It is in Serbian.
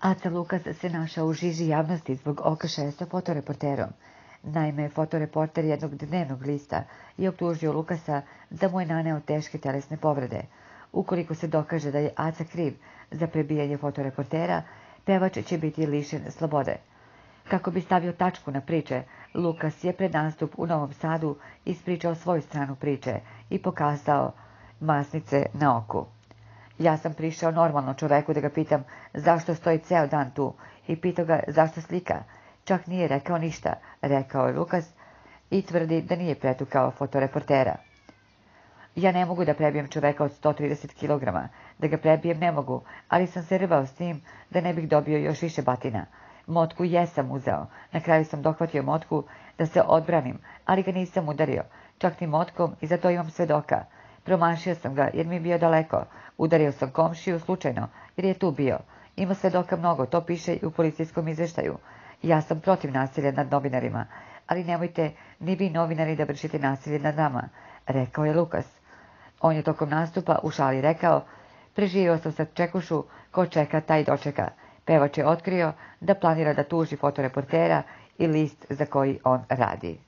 Aca Lukas se našao u žiži javnosti zbog okršaja sa fotoreporterom. Naime, fotoreporter jednog dnevnog lista je optužio Lukasa da mu je naneo teške telesne povrede. Ukoliko se dokaže da je Aca kriv za prebijanje fotoreportera, pevač će biti lišen slobode. Kako bi stavio tačku na priče, Lukas je pred nastup u Novom Sadu ispričao svoju stranu priče i pokazao masnice na oku. Ja sam prišao normalno čoveku da ga pitam zašto stoji ceo dan tu i pitao ga zašto slika. Čak nije rekao ništa, rekao je Lukas i tvrdi da nije pretukao fotoreportera. Ja ne mogu da prebijem čoveka od 130 kg, da ga prebijem ne mogu, ali sam se rvao s njim da ne bih dobio još više batina. Motku jesam uzeo, na kraju sam dohvatio motku da se odbranim, ali ga nisam udario, čak ni motkom i za to imam svedoka. Promašio sam ga jer mi je bio daleko, udario sam komšiju slučajno jer je tu bio. Ima svedoka mnogo, to piše i u policijskom izveštaju. Ja sam protiv nasilja nad novinarima, ali nemojte ni vi novinari da vršite nasilje nad nama, rekao je Lukas. On je tokom nastupa u šali rekao, preživio sam sa čekušu, ko čeka taj dočeka. Pevač je otkrio da planira da tuži fotoreportera i list za koji on radi.